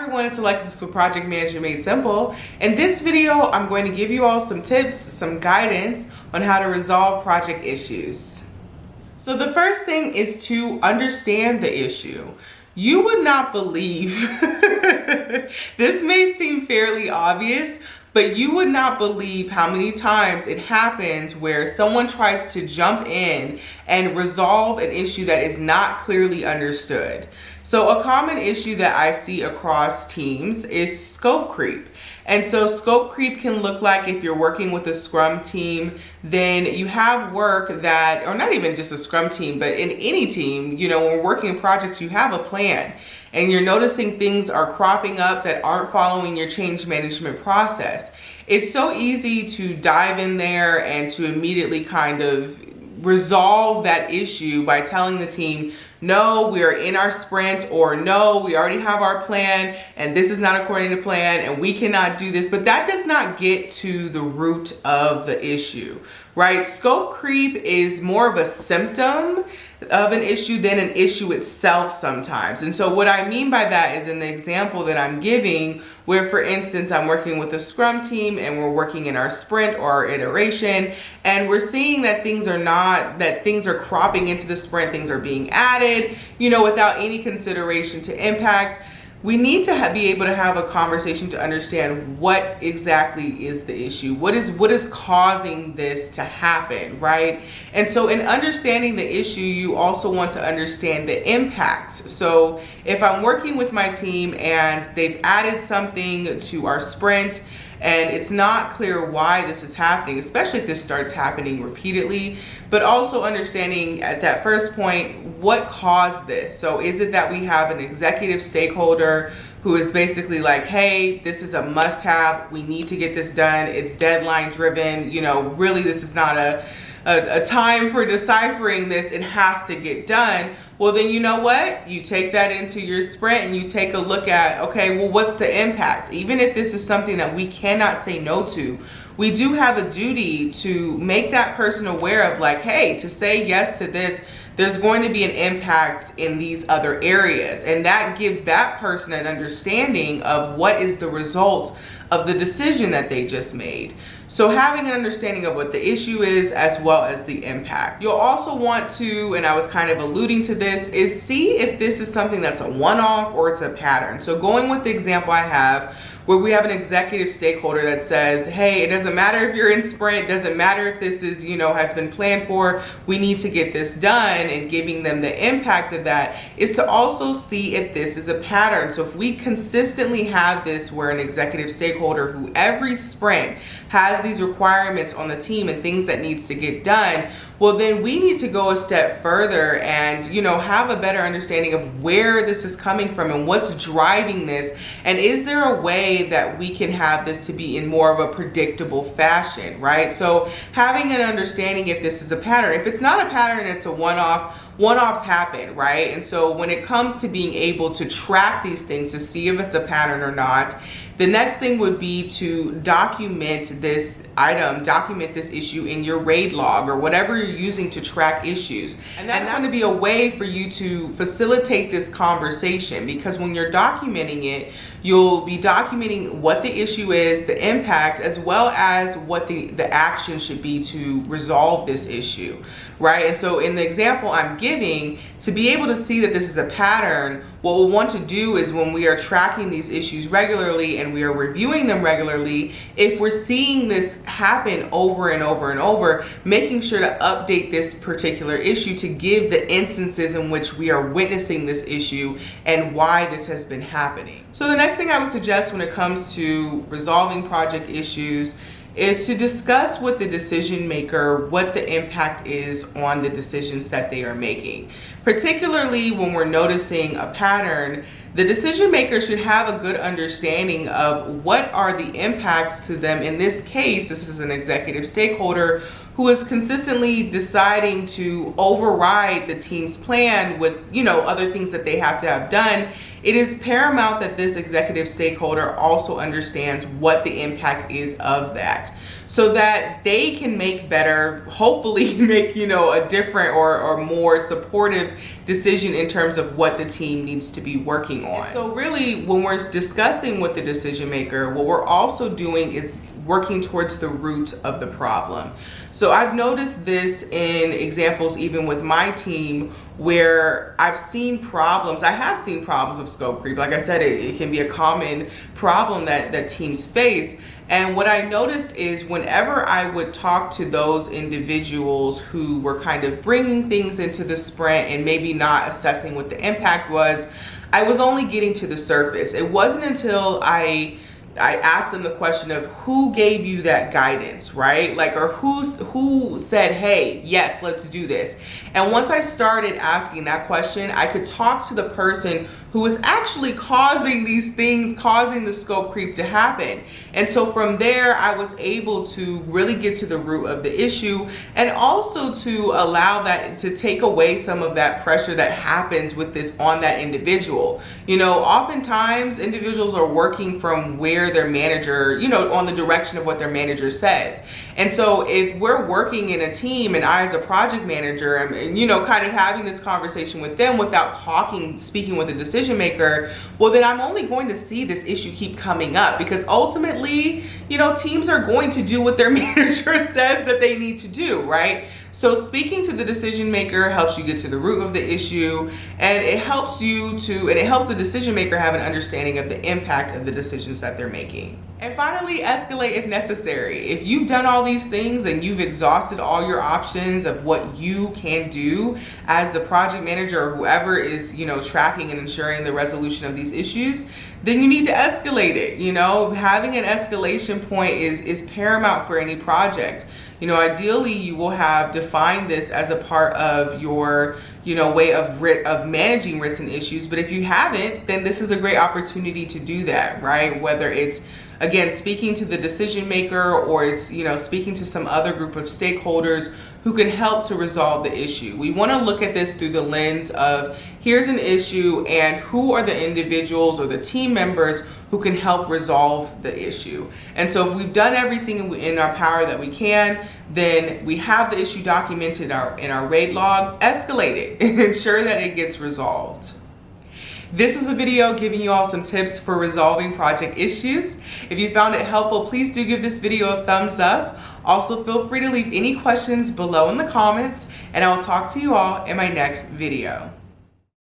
everyone, it's Alexis with Project Management Made Simple. In this video, I'm going to give you all some tips, some guidance on how to resolve project issues. So the first thing is to understand the issue. You would not believe, this may seem fairly obvious, but you would not believe how many times it happens where someone tries to jump in and resolve an issue that is not clearly understood. So a common issue that I see across teams is scope creep. And so scope creep can look like, if you're working with a Scrum team, then you have work that, or not even just a Scrum team, but in any team, you know, when we're working in projects, you have a plan and you're noticing things are cropping up that aren't following your change management process. It's so easy to dive in there and to immediately kind of resolve that issue by telling the team, no, we are in our sprint, or no, we already have our plan and this is not according to plan and we cannot do this. But that does not get to the root of the issue, right? Scope creep is more of a symptom of an issue than an issue itself sometimes. And so what I mean by that is in the example that I'm giving, where for instance, I'm working with a Scrum team and we're working in our sprint or our iteration, and we're seeing that things are cropping into the sprint, things are being added, you know, without any consideration to impact. We need to be able to have a conversation to understand what exactly is the issue. What is causing this to happen, right? And so in understanding the issue, you also want to understand the impact. So if I'm working with my team and they've added something to our sprint, and it's not clear why this is happening, especially if this starts happening repeatedly, but also understanding at that first point, what caused this? So is it that we have an executive stakeholder who is basically like, hey, this is a must-have, we need to get this done, it's deadline driven, you know, really this is not a time for deciphering this, it has to get done. Well, then you know what? You take that into your sprint and you take a look at, okay, well, what's the impact? Even if this is something that we cannot say no to, we do have a duty to make that person aware of, like, hey, to say yes to this, there's going to be an impact in these other areas. And that gives that person an understanding of what is the result of the decision that they just made. So having an understanding of what the issue is as well as the impact. You'll also want to, and I was kind of alluding to this, is see if this is something that's a one-off or it's a pattern. So going with the example I have, where we have an executive stakeholder that says, hey, it doesn't matter if you're in sprint, it doesn't matter if this is, you know, has been planned for, we need to get this done, and giving them the impact of that is to also see if this is a pattern. So if we consistently have this where an executive stakeholder who every sprint has these requirements on the team and things that needs to get done, well, then we need to go a step further and, you know, have a better understanding of where this is coming from and what's driving this. And is there a way that we can have this to be in more of a predictable fashion, right? So having an understanding if this is a pattern. If it's not a pattern, it's a one-off. One-offs happen, right? And so when it comes to being able to track these things to see if it's a pattern or not, the next thing would be to document this item, document this issue in your RAID log or whatever you're using to track issues. And that's going to be a way for you to facilitate this conversation, because when you're documenting it, you'll be documenting what the issue is, the impact, as well as what the action should be to resolve this issue, right? And so in the example I'm giving, to be able to see that this is a pattern, what we'll want to do is when we are tracking these issues regularly and we are reviewing them regularly, if we're seeing this happen over and over and over, making sure to update this particular issue to give the instances in which we are witnessing this issue and why this has been happening. So the next thing I would suggest when it comes to resolving project issues is to discuss with the decision maker what the impact is on the decisions that they are making. Particularly when we're noticing a pattern, the decision maker should have a good understanding of what are the impacts to them. In this case, this is an executive stakeholder who is consistently deciding to override the team's plan with, other things that they have to have done, it is paramount that this executive stakeholder also understands what the impact is of that, so that they can make better, hopefully make, a different or more supportive decision in terms of what the team needs to be working on. And so really, when we're discussing with the decision maker, what we're also doing is working towards the root of the problem. So I've noticed this in examples even with my team, where I have seen problems of scope creep. Like I said, it can be a common problem that teams face. And what I noticed is whenever I would talk to those individuals who were kind of bringing things into the sprint and maybe not assessing what the impact was, I was only getting to the surface. It wasn't until I asked them the question of who gave you that guidance, right? Like, or who said, hey, yes, let's do this. And once I started asking that question, I could talk to the person who was actually causing these things, causing the scope creep to happen. And so from there, I was able to really get to the root of the issue, and also to allow that to take away some of that pressure that happens with this on that individual. Oftentimes individuals are working from where their manager, on the direction of what their manager says. And so if we're working in a team and I as a project manager am, kind of having this conversation with them without speaking with the decision maker, well, then I'm only going to see this issue keep coming up, because ultimately, teams are going to do what their manager says that they need to do, right? So speaking to the decision maker helps you get to the root of the issue, and it helps the decision maker have an understanding of the impact of the decisions that they're making. And finally, escalate if necessary. If you've done all these things and you've exhausted all your options of what you can do as a project manager or whoever is, tracking and ensuring the resolution of these issues, then you need to escalate it. Having an escalation point is paramount for any project. Ideally, you will have defined this as a part of your, way of managing risks and issues. But if you haven't, then this is a great opportunity to do that, right? Whether it's, again, speaking to the decision maker, or it's, speaking to some other group of stakeholders who can help to resolve the issue. We want to look at this through the lens of, here's an issue, and who are the individuals or the team members who can help resolve the issue. And so if we've done everything in our power that we can, then we have the issue documented in our RAID log. Escalate it and ensure that it gets resolved. This is a video giving you all some tips for resolving project issues. If you found it helpful, please do give this video a thumbs up. Also, feel free to leave any questions below in the comments, and I will talk to you all in my next video.